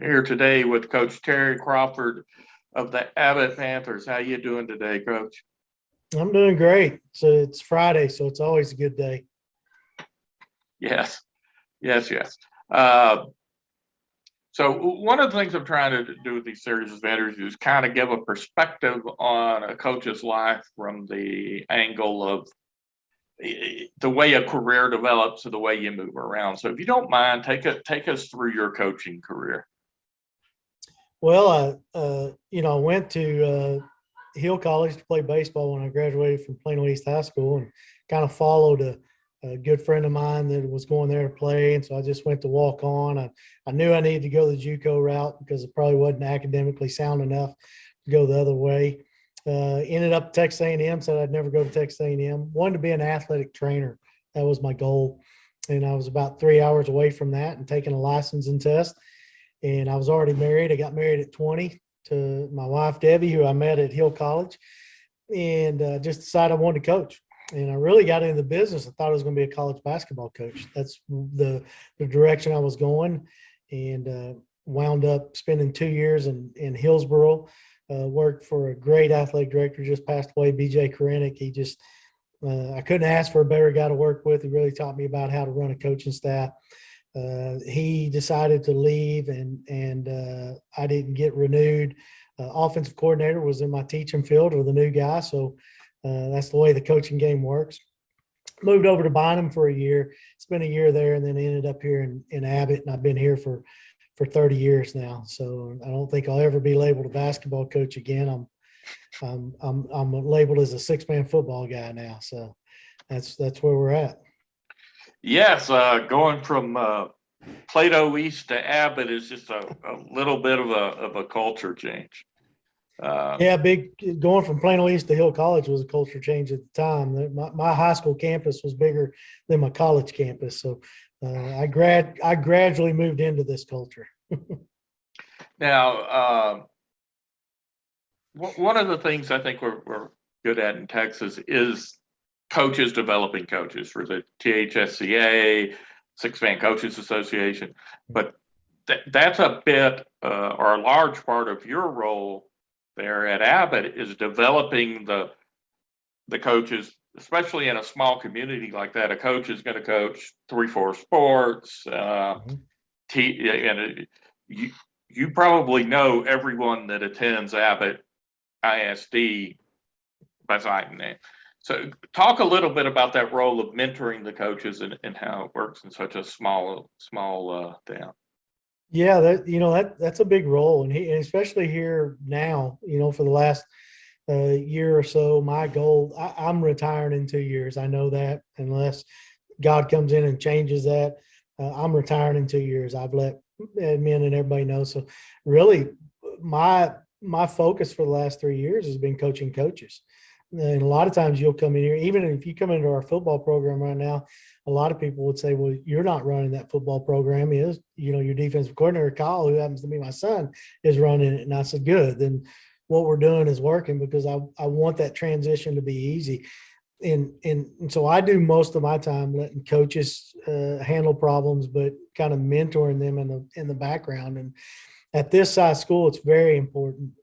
Here today with Coach Terry Crawford of the Abbott Panthers. How you doing today, Coach? I'm doing great. So it's Friday, so it's always a good day. Yes, yes. Uh, so one of the things I'm trying to do with these series of interviews is kind of give a perspective on a coach's life from the angle of the way a career develops to the way you move around. So if you don't mind, take us through your coaching career. Well, I went to Hill College to play baseball when I graduated from Plano East High School, and kind of followed a good friend of mine that was going there to play, and so I just went to walk on. I knew I needed to go the JUCO route because it probably wasn't academically sound enough to go the other way. Ended up at Texas A&M, said I'd never go to Texas A&M. Wanted to be an athletic trainer. That was my goal, and I was about 3 hours away from that and taking a licensing test. And I was already married. I got married at 20 to my wife, Debbie, who I met at Hill College, and just decided I wanted to coach. And I really got into the business. I thought I was going to be a college basketball coach. That's the direction I was going, and wound up spending 2 years in Hillsboro. Worked for a great athletic director, just passed away, B.J. Korenick. He just I couldn't ask for a better guy to work with. He really taught me about how to run a coaching staff. He decided to leave, and I didn't get renewed. Offensive coordinator was in my teaching field with a new guy, so that's the way the coaching game works. Moved over to Bynum for a year, spent a year there, and then ended up here in Abbott, and I've been here for 30 years now. So I don't think I'll ever be labeled a basketball coach again. I'm labeled as a six-man football guy now, so that's where we're at. Yes, going from Plato East to Abbott is just a little bit of a culture change. Yeah, big going from Plano East to Hill College was a culture change at the time. My high school campus was bigger than my college campus, so I gradually moved into this culture. Now, one of the things I think we're good at in Texas is coaches developing coaches for the txhsfb, Six Man Coaches Association. But that's a bit or a large part of your role there at Abbott is developing the coaches, especially in a small community like that. A coach is going to coach 3-4 sports. And you probably know everyone that attends Abbott ISD by sight and name. So talk a little bit about that role of mentoring the coaches and how it works in such a small town. Yeah, that's a big role, and especially here now, for the last year or so, my goal, I'm retiring in 2 years. I know that unless God comes in and changes that, I'm retiring in 2 years. I've let admin and everybody know. So really my focus for the last 3 years has been coaching coaches. And a lot of times you'll come in here, even if you come into our football program right now, a lot of people would say, well, you're not running that football program. Is, your defensive coordinator, Kyle, who happens to be my son, is running it. And I said, good. Then what we're doing is working, because I want that transition to be easy. And so I do most of my time letting coaches handle problems, but kind of mentoring them in the background. And at this size school, it's very important.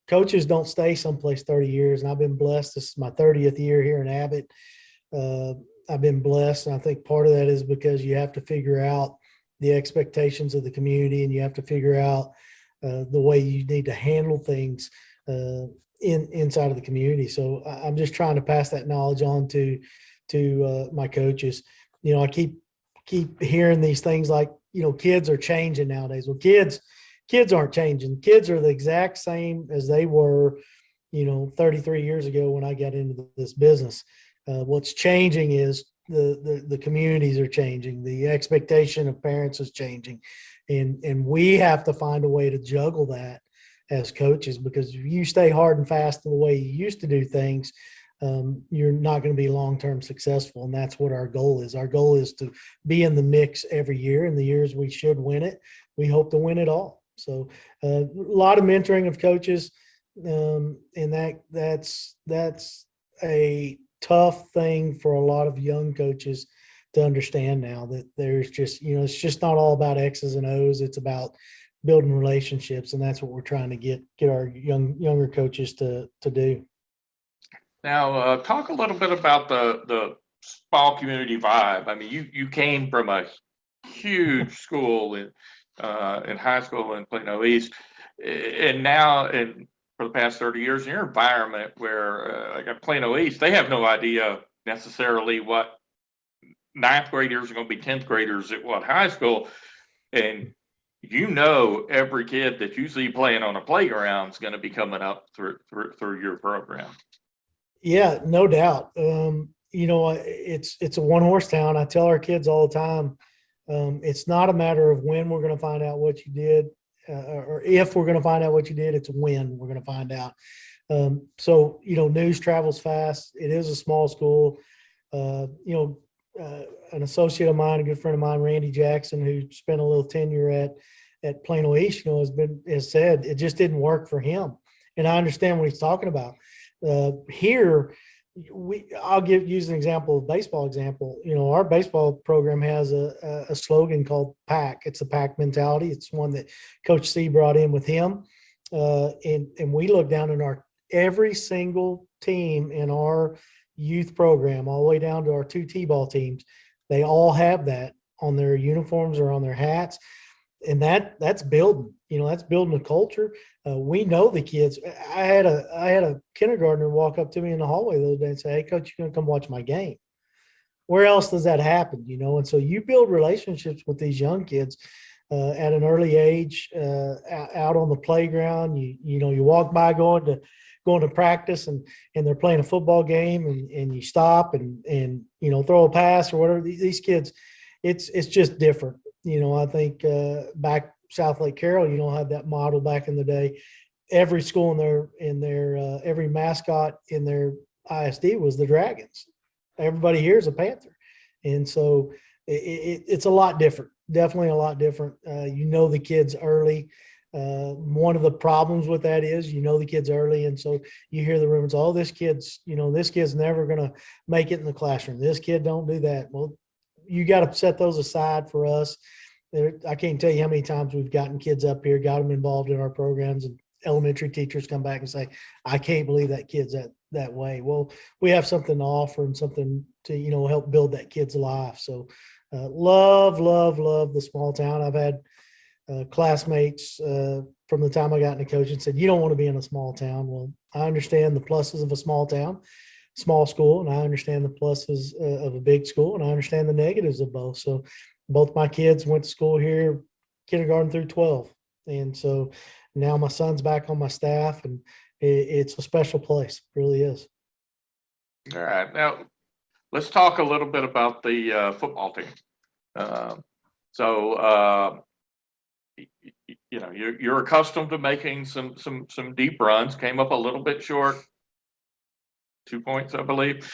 Coaches don't stay someplace 30 years, and I've been blessed. This is my 30th year here in Abbott. I've been blessed, and I think part of that is because you have to figure out the expectations of the community, and you have to figure out the way you need to handle things inside of the community. So I'm just trying to pass that knowledge on to my coaches. I keep hearing these things like, kids are changing nowadays. Well, kids aren't changing. Kids are the exact same as they were, 33 years ago when I got into this business. What's changing is the communities are changing. The expectation of parents is changing. And we have to find a way to juggle that as coaches, because if you stay hard and fast to the way you used to do things, you're not going to be long-term successful. And that's what our goal is. Our goal is to be in the mix every year. In the years we should win it, we hope to win it all. So a lot of mentoring of coaches, and that's a tough thing for a lot of young coaches understand now that there's just, it's just not all about X's and O's. It's about building relationships. And that's what we're trying to get our younger coaches to do. Now, talk a little bit about the small community vibe. I mean, you came from a huge school in high school in Plano East, and now for the past 30 years in your environment where like at Plano East, they have no idea necessarily what ninth graders are going to be 10th graders at what high school, and every kid that you see playing on a playground is going to be coming up through your program. Yeah, no doubt. It's a one horse town. I tell our kids all the time, it's not a matter of when we're going to find out what you did, or if we're going to find out what you did. It's when we're going to find out. So news travels fast. It is a small school. An associate of mine, a good friend of mine, Randy Jackson, who spent a little tenure at Plano East, has said it just didn't work for him. And I understand what he's talking about. Here, I'll use an example, baseball example. Our baseball program has a slogan called PAC. It's the PAC mentality. It's one that Coach C brought in with him. And we look down in every single team in our youth program, all the way down to our 2 T-ball teams. They all have that on their uniforms or on their hats. And that's building, that's building a culture. We know the kids. I had a kindergartner walk up to me in the hallway the other day and say, "Hey, Coach, you gonna come watch my game?" Where else does that happen? And so you build relationships with these young kids at an early age, out on the playground. You walk by going to practice and they're playing a football game and you stop and throw a pass or whatever. These kids, it's just different. I think back South Lake Carroll, had that model back in the day. Every school in their every mascot in their ISD was the Dragons. Everybody here is a Panther, and so it's a lot different. Definitely a lot different. The kids early. One of the problems with that is the kids early, and so you hear the rumors. Oh, this kid's never going to make it in the classroom. This kid don't do that. Well, you got to set those aside for us. I can't tell you how many times we've gotten kids up here, got them involved in our programs, and elementary teachers come back and say, "I can't believe that kid's that way." Well, we have something to offer and something to help build that kid's life. So love the small town. I've had classmates from the time I got into coaching said, "You don't want to be in a small town." Well, I understand the pluses of a small town, small school, and I understand the pluses of a big school, and I understand the negatives of both. So both my kids went to school here, kindergarten through 12. And so now my son's back on my staff, and it's a special place. It really is. All right. Now, let's talk a little bit about the football team. You're accustomed to making some deep runs, came up a little bit short, 2 points, I believe.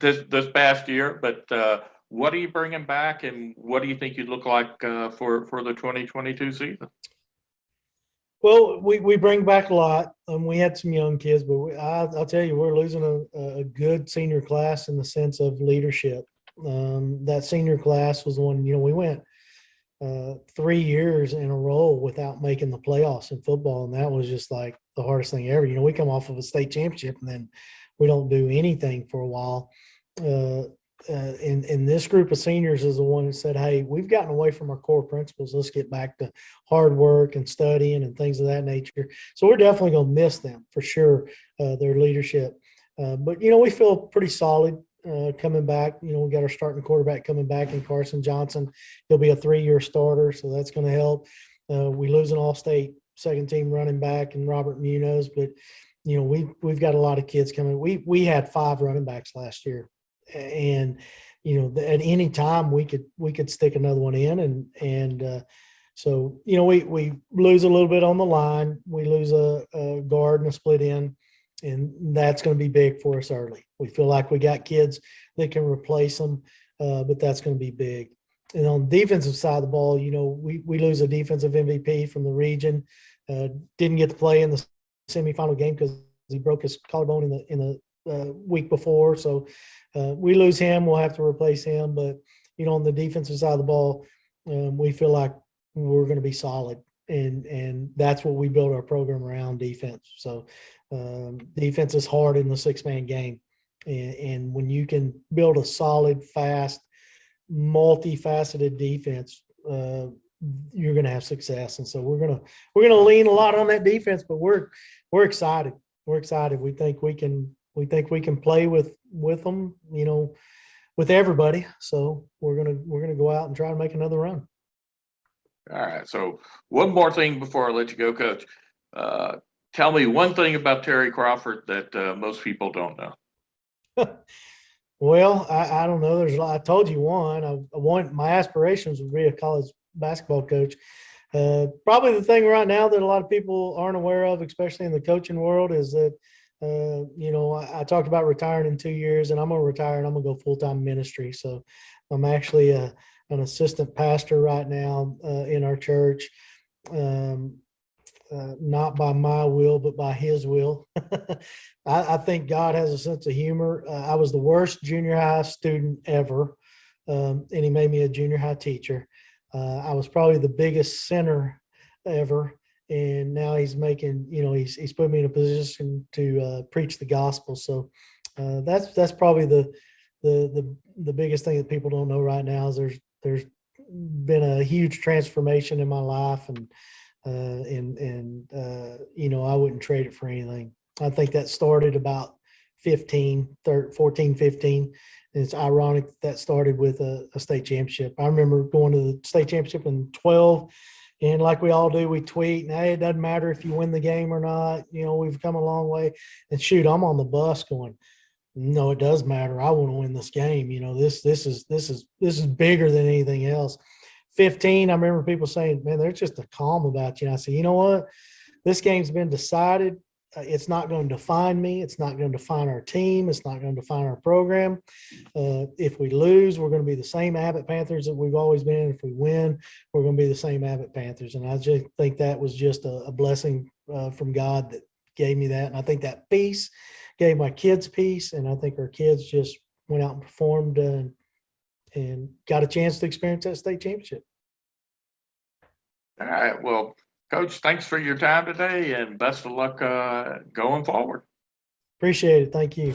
This past year, but what are you bringing back, and what do you think you look like for the 2022 season? Well, we bring back a lot. We had some young kids, but I'll tell you, we're losing a good senior class in the sense of leadership. That senior class was the one, we went 3 years in a row without making the playoffs in football, and that was just like the hardest thing ever. We come off of a state championship, and then we don't do anything for a while. And this group of seniors is the one that said, "Hey, we've gotten away from our core principles. Let's get back to hard work and studying and things of that nature." So we're definitely going to miss them for sure, their leadership. But we feel pretty solid coming back. We got our starting quarterback coming back in Carson Johnson. He'll be a 3-year starter, so that's going to help. We lose an all-state second team running back and Robert Munoz, but we've got a lot of kids coming. We had 5 running backs last year, and at any time we could stick another one in, and so we lose a little bit on the line. We lose a guard and a split end, and that's going to be big for us early. We feel like we got kids that can replace them, but that's going to be big. And on the defensive side of the ball, we lose a defensive MVP from the region. Didn't get to play in the semifinal game because he broke his collarbone in the week before. So we lose him, we'll have to replace him. But, on the defensive side of the ball, we feel like we're going to be solid. And that's what we build our program around, defense. So defense is hard in the 6-man game. And when you can build a solid, fast, multifaceted defense, you're going to have success. And so we're going to lean a lot on that defense, but we're excited. We're excited. We think we can play with them, with everybody. So we're going to go out and try to make another run. All right. So one more thing before I let you go, Coach. Tell me one thing about Terry Crawford that most people don't know. Well, I don't know. There's a lot. I told you one. My aspirations would be a college basketball coach. Probably the thing right now that a lot of people aren't aware of, especially in the coaching world, is that I talked about retiring in 2 years, and I'm going to retire and I'm going to go full-time ministry. So I'm actually an assistant pastor right now in our church. Not by my will, but by his will. I think God has a sense of humor. I was the worst junior high student ever, and he made me a junior high teacher. I was probably the biggest sinner ever, and now he's making, he's put me in a position to preach the gospel. So that's probably the biggest thing that people don't know right now is there's been a huge transformation in my life, and I wouldn't trade it for anything. I think that started about 14, 15. And it's ironic that started with a state championship. I remember going to the state championship in 12, and like we all do, we tweet, and hey, it doesn't matter if you win the game or not. We've come a long way. And shoot, I'm on the bus going, no, it does matter. I want to win this game. This is bigger than anything else. 15, I remember people saying, man, there's just a calm about you. And I said, you know what? This game's been decided. It's not going to define me. It's not going to define our team. It's not going to define our program. If we lose, we're going to be the same Abbott Panthers that we've always been. If we win, we're going to be the same Abbott Panthers. And I just think that was just a blessing from God that gave me that. And I think that peace gave my kids peace. And I think our kids just went out and performed and got a chance to experience that state championship. All right. Well, Coach, thanks for your time today, and best of luck going forward. Appreciate it. Thank you.